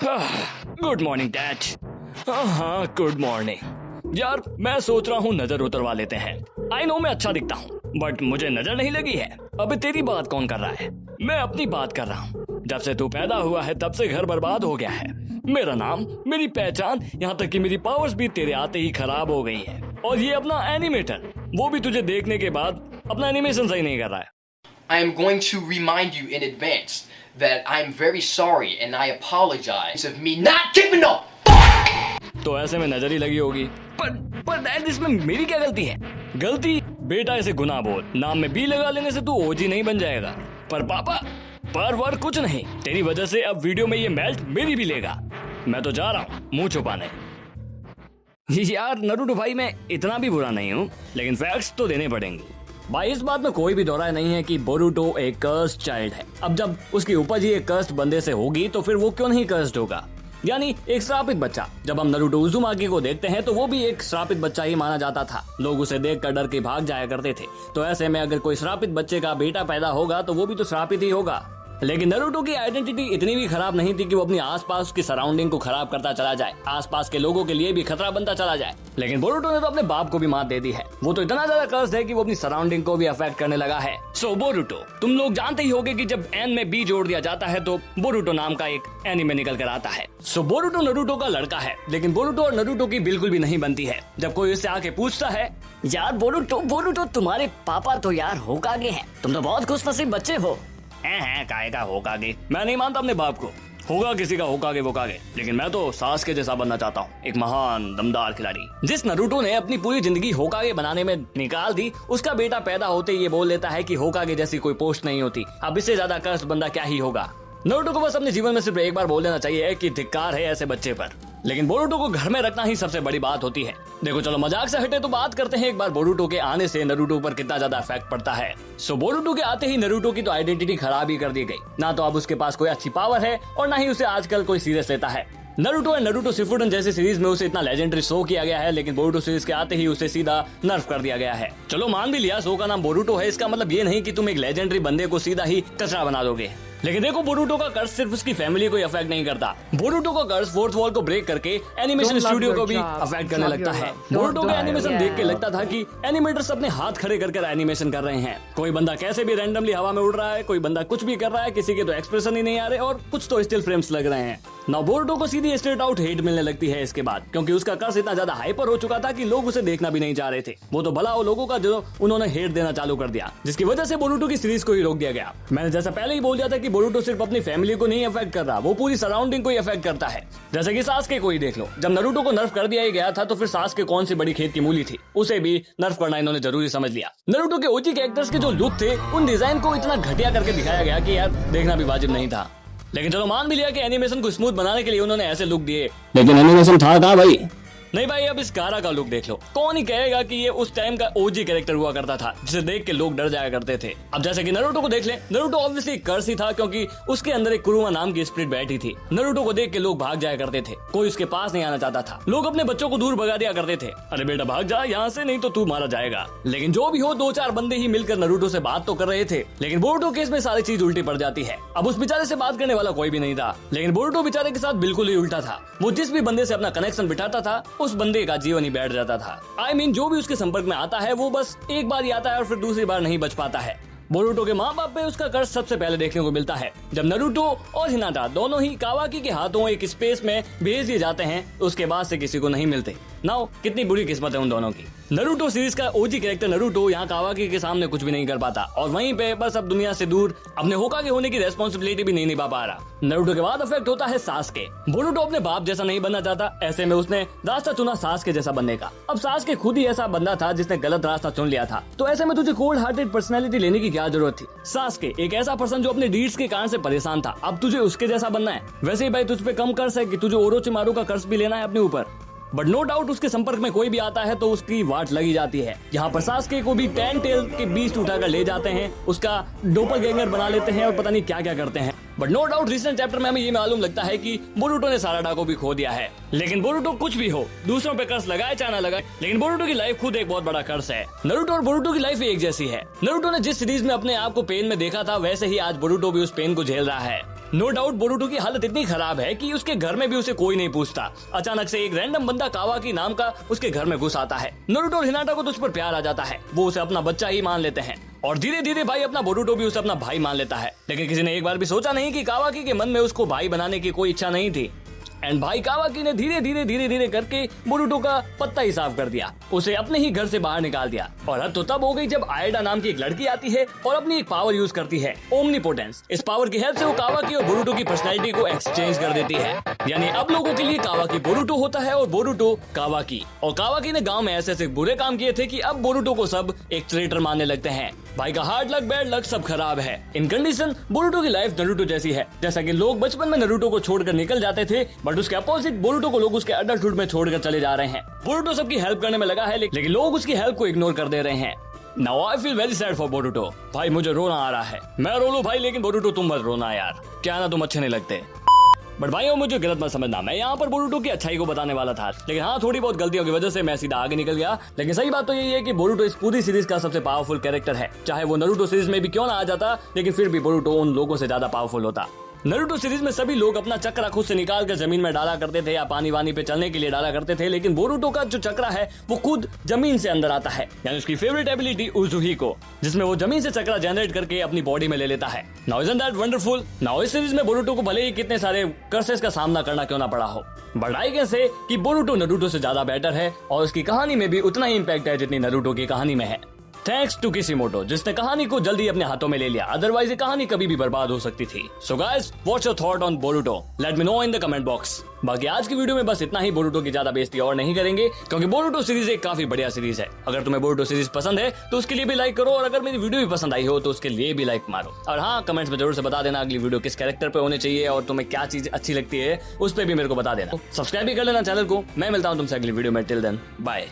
Good morning dad. हाँ good morning यार, मैं सोच रहा हूँ नजर उतरवा लेते हैं। आई नो मैं अच्छा दिखता हूँ बट मुझे नजर नहीं लगी है। अबे तेरी बात कौन कर रहा है? मैं अपनी बात कर रहा हूँ। जब से तू पैदा हुआ है तब से घर बर्बाद हो गया है। मेरा नाम, मेरी पहचान, यहाँ तक कि मेरी पावर्स भी तेरे आते ही खराब हो गई है। और ये अपना एनिमेटर, वो भी तुझे देखने के बाद अपना एनिमेशन सही नहीं कर रहा है। I am going to remind you in advance that I am very sorry and I apologize of me not giving up. तो ऐसे में नजर ही लगी होगी। पर डैड इसमें मेरी क्या गलती है? गलती? बेटा ऐसे गुनाह बोल, नाम में बी लगा लेने से तू ओजी नहीं बन जाएगा। पर पापा, पर वर कुछ नहीं, तेरी वजह से अब वीडियो में ये मेल्ट मेरी भी लेगा। मैं तो जा रहा हूँ मुंह छुपाने। यार नरूटो भाई, मैं इतना भी बुरा नहीं हूँ, लेकिन फैक्ट्स तो देने पड़ेंगे। भाई इस बात में कोई भी दोहराए नहीं है कि बोरुटो एक कर्स्ड चाइल्ड है। अब जब उसकी उपज ही एक कर्स्ड बंदे से होगी तो फिर वो क्यों नहीं कर्स्ड होगा? यानी एक श्रापित बच्चा। जब हम नरूटो उज़ुमाकी को देखते हैं तो वो भी एक श्रापित बच्चा ही माना जाता था। लोग उसे देखकर डर के भाग जाया करते थे। तो ऐसे में अगर कोई श्रापित बच्चे का बेटा पैदा होगा तो वो भी तो श्रापित ही होगा। लेकिन नरूटो की आइडेंटिटी इतनी भी खराब नहीं थी कि वो अपनी आसपास की सराउंडिंग को खराब करता चला जाए, आसपास के लोगों के लिए भी खतरा बनता चला जाए। लेकिन बोरुटो ने तो अपने बाप को भी मात दे दी है। वो तो इतना ज्यादा कर्स्ड है कि वो अपनी सराउंडिंग को भी अफेक्ट करने लगा है। सो बोरुटो, तुम लोग जानते ही होंगे कि जब एन में बी जोड़ दिया जाता है तो बोरुटो नाम का एक एनीमे निकल कर आता है। सो बोरुटो नरूटो का लड़का है, लेकिन बोरुटो और नरूटो की बिल्कुल भी नहीं बनती है। जब कोई उससे आके पूछता है, यार बोरुटो तुम्हारे पापा तो यार होकागे हैं, तुम तो बहुत खुशनसीब बच्चे हो। है काहे का होकागे? मैं नहीं मानता अपने बाप को। होगा किसी का होकागे वोकागे, लेकिन मैं तो सासके जैसा बनना चाहता हूँ, एक महान दमदार खिलाड़ी। जिस नरूटो ने अपनी पूरी जिंदगी होकागे बनाने में निकाल दी, उसका बेटा पैदा होते ये बोल लेता है कि होकागे जैसी कोई पोस्ट नहीं होती। अब इससे ज्यादा कर्स्ड बंदा क्या ही होगा? नरूटो को बस अपने जीवन में सिर्फ एक बार बोल देना चाहिए कि धिक्कार है ऐसे बच्चे पर। लेकिन बोरुटो को घर में रखना ही सबसे बड़ी बात होती है। देखो चलो मजाक से हटे तो बात करते हैं एक बार बोरुटो के आने से नरूटो पर कितना ज्यादा इफेक्ट पड़ता है। सो बोरुटो के आते ही नरूटो की तो आइडेंटिटी खराब ही कर दी गई। ना तो अब उसके पास कोई अच्छी पावर है और ना ही उसे आजकल कोई सीरियस लेता है। नरूटो एंड नरूटो शिपुडन जैसी सीरीज में उसे इतना लेजेंडरी शो किया गया है, लेकिन बोरुटो सीरीज के आते ही उसे सीधा नर्फ कर दिया गया है। चलो मान भी लिया शो का नाम बोरुटो है, इसका मतलब ये नहीं कि तुम एक लेजेंडरी बंदे को सीधा ही कचरा बना दोगे। लेकिन देखो बोरुटो का कर्ज सिर्फ उसकी फैमिली को अफेक्ट नहीं करता। बोरुटो का कर्ज फोर्थ वॉल को ब्रेक करके एनिमेशन स्टूडियो को भी अफेक्ट करने लगता है। बोरुटो का एनिमेशन देख के लगता था कि एनिमेटर्स अपने हाथ खड़े कर एनिमेशन कर रहे हैं। कोई बंदा कैसे भी रैंडमली हवा में उड़ रहा है, कोई बंदा कुछ भी कर रहा है, किसी के तो एक्सप्रेशन ही नहीं आ रहे और कुछ तो स्टिल फ्रेम्स लग रहे हैं। ना बोरुटो को सीधी स्ट्रेट आउट हेट मिलने लगती है इसके बाद, क्योंकि उसका कर्ज इतना ज्यादा हाइपर हो चुका था कि लोग उसे देखना भी नहीं चाह रहे थे। वो तो भला वो लोगों का जो उन्होंने हेट देना चालू कर दिया, जिसकी वजह से बोरुटो की सीरीज को ही रोक दिया गया। मैंने जैसा पहले ही बोल दिया था कि बोरुटो सिर्फ अपनी फैमिली को नहीं अफेक्ट कर रहा, वो पूरी सराउंडिंग को ही अफेक्ट करता है। जैसे कि सासके को ही देख लो, जब नरूटो को नर्फ कर दिया ही गया था तो फिर सासके कौन सी बड़ी खेत की मूली थी, उसे भी नर्फ करना इन्होंने जरूरी समझ लिया। नरूटो के ओजी कैरेक्टर्स के जो लुक थे, उन डिजाइन को इतना घटिया करके दिखाया गया कि यार देखना भी वाजिब नहीं था। लेकिन चलो मान भी लिया कि एनिमेशन को स्मूथ बनाने के लिए उन्होंने ऐसे लुक दिए, लेकिन एनिमेशन था कहाँ भाई? नहीं भाई, अब इस कारा का लुक देख लो। कौन ही कहेगा कि ये उस टाइम का ओजी कैरेक्टर हुआ करता था जिसे देख के लोग डर जाया करते थे। अब जैसे कि नरूटो को देख ले, नरूटो ऑब्वियसली कर्स ही था क्योंकि उसके अंदर एक कुरुमा नाम की स्पिरिट बैठी थी। नरूटो को देख के लोग भाग जाया करते थे, कोई उसके पास नहीं आना चाहता था। लोग अपने बच्चों को दूर भगा दिया करते थे, अरे बेटा भाग जा यहाँ से, नहीं तो तू मारा जाएगा। लेकिन जो भी हो, दो चार बंदे ही मिलकर नरूटो से बात तो कर रहे थे, लेकिन बोरुटो केस में सारी चीज उल्टी पड़ जाती है। अब उस बेचारे से बात करने वाला कोई भी नहीं था, लेकिन बोरुटो बेचारे के साथ बिल्कुल ही उल्टा था। वो जिस भी बंदे से अपना कनेक्शन बिठाता था, उस बंदे का जीवन ही बैठ जाता था। I mean, जो भी उसके संपर्क में आता है वो बस एक बार ही आता है और फिर दूसरी बार नहीं बच पाता है। बोरुटो के माँ बाप पे उसका कर्ज सबसे पहले देखने को मिलता है जब नरूटो और हिनाटा दोनों ही कावाकी के हाथों एक स्पेस में भेज दिए जाते हैं। उसके बाद से किसी को नहीं मिलते। नाउ कितनी बुरी किस्मत है उन दोनों की। नरूटो सीरीज का ओजी कैरेक्टर नरूटो यहाँ कावाकी के सामने कुछ भी नहीं कर पाता और वहीं पे बस अब दुनिया से दूर अपने होकागे होने की रेस्पॉन्सिबिलिटी भी नहीं निभा पा रहा। नरूटो के बाद अफेक्ट होता है सासके। बोरुटो अपने बाप जैसा नहीं बनना चाहता, ऐसे में उसने रास्ता चुना सासके जैसा बनने का। अब सासके खुद ही ऐसा बंदा था जिसने गलत रास्ता चुन लिया था, तो ऐसे में तुझे कोल्ड हार्टेड पर्सनैलिटी लेने की क्या जरूरत थी? सासके एक ऐसा पर्सन जो अपने डीड्स के कारण से परेशान था, अब तुझे उसके जैसा बनना है। वैसे ही भाई तुझ पे कम कर्ज है कि तुझे ओरोचिमारू का कर्ज भी लेना है अपने ऊपर। बट नो डाउट उसके संपर्क में कोई भी आता है तो उसकी वाट लगी जाती है। यहाँ पर सासके को भी 10 टेल के बीस्ट उठाकर ले जाते हैं, उसका डोपलगैंगर बना लेते हैं और पता नहीं क्या क्या करते हैं। But no doubt recent chapter में हमें ये मालूम लगता है कि बोरुटो ने साराडा को भी खो दिया है। लेकिन बोरुटो कुछ भी हो, दूसरों पे कर्ज लगाए चाहे ना लगाए, लेकिन बोरुटो की लाइफ खुद एक बहुत बड़ा कर्ज है। नरूटो और बोरुटो की लाइफ एक जैसी है। नरूटो ने जिस सीरीज में अपने आप को पेन में देखा था, वैसे ही आज बोरुटो भी उस पेन को झेल रहा है। नो डाउट बोरुटो की हालत इतनी खराब है कि उसके घर में भी उसे कोई नहीं पूछता। अचानक से एक रैंडम बंदा कावाकी नाम का उसके घर में घुस आता है। नारुतो और हिनाटा को तो उस पर प्यार आ जाता है, वो उसे अपना बच्चा ही मान लेते हैं और धीरे धीरे भाई अपना बोरुटो भी उसे अपना भाई मान लेता है। लेकिन किसी ने एक बार भी सोचा नहीं कि कावाकी के मन में उसको भाई बनाने की कोई इच्छा नहीं थी। एंड भाई कावाकी ने धीरे धीरे करके बोरुटो का पत्ता ही साफ कर दिया, उसे अपने ही घर से बाहर निकाल दिया। और हद तो तब हो गई जब आयडा नाम की एक लड़की आती है और अपनी एक पावर यूज करती है, ओमनीपोटेंस। इस पावर की हेल्प से वो कावाकी और बोरुटो की पर्सनैलिटी को एक्सचेंज कर देती है। यानी अब लोगों के लिए कावाकी बोरुटो होता है और बोरुटो कावाकी। और कावाकी ने गांव में ऐसे बुरे काम किए थे कि अब बोरुटो को सब एक ट्रेटर मानने लगते हैं। भाई का हार्ड लक बैड लक सब खराब है। इन कंडीशन बोरुटो की लाइफ नारुतो जैसी है। जैसा कि लोग बचपन में नारुतो को छोड़कर निकल जाते थे, बट उसके अपोजिट बोरुटो को लोग उसके अडल्टहुड में छोड़कर चले जा रहे हैं। बोरुटो सबकी हेल्प करने में लगा है, लेकिन लोग उसकी हेल्प को इग्नोर कर दे रहे हैं। Now I feel very sad for Boruto. भाई मुझे रोना आ रहा है, मैं रो लूं भाई, लेकिन बोरुटो तुम मत रोना यार, क्या ना तुम अच्छे नहीं लगते। बट भाइयों मुझे गलत मत समझना, मैं यहाँ पर बोरुटो की अच्छाई को बताने वाला था, लेकिन हाँ थोड़ी बहुत गलतियों की वजह से मैं सीधा आगे निकल गया। लेकिन सही बात तो यही है कि बोरुटो इस पूरी सीरीज का सबसे पावरफुल कैरेक्टर है। चाहे वो नारुतो सीरीज में भी क्यों ना आ जाता, लेकिन फिर भी बोरुटो उन लोगों से ज्यादा पावरफुल होता। नारुतो सीरीज में सभी लोग अपना चक्रा खुद से निकाल कर जमीन में डाला करते थे या पानी वानी पे चलने के लिए डाला करते थे, लेकिन बोरुटो का जो चक्रा है वो खुद जमीन से अंदर आता है। यानी उसकी फेवरेट एबिलिटी उजुहिको, जिसमें वो जमीन से चक्रा जनरेट करके अपनी बॉडी में ले लेता है। Now isn't that wonderful. Now इस सीरीज में बोरुटो को भले ही कितने सारे कर्सेस का सामना करना क्यों ना पड़ा हो, बट आई कैन से कि बोरुटो नारुतो से ज्यादा बेटर है और उसकी कहानी में भी उतना ही इम्पैक्ट है जितनी नारुतो की कहानी में है। थैंक्स टू किशिमोटो, जिसने कहानी को जल्दी अपने हाथों में ले लिया, अदरवाइज ये कहानी कभी भी बर्बाद हो सकती थी। So guys, what's your thought on Boruto? Let me know in the comment box. बाकी आज की वीडियो में बस इतना ही, बोरुटो की ज्यादा बेइज्जती और नहीं करेंगे, क्योंकि बोरुटो सीरीज एक काफी बढ़िया सीरीज है। अगर तुम्हें बोरुटो सीरीज पसंद है तो उसके लिए भी लाइक करो, और अगर मेरी वीडियो भी पसंद आई हो तो उसके लिए भी लाइक मारो। और हाँ, कमेंट्स में जरूर से बता देना अगली वीडियो किस कैरेक्टर पे होनी चाहिए और तुम्हें क्या चीज अच्छी लगती है, उस पर भी मेरे को बता देना। सब्सक्राइब भी कर लेना चैनल को। मैं मिलता हूँ तुमसे अगली वीडियो में। Till then bye.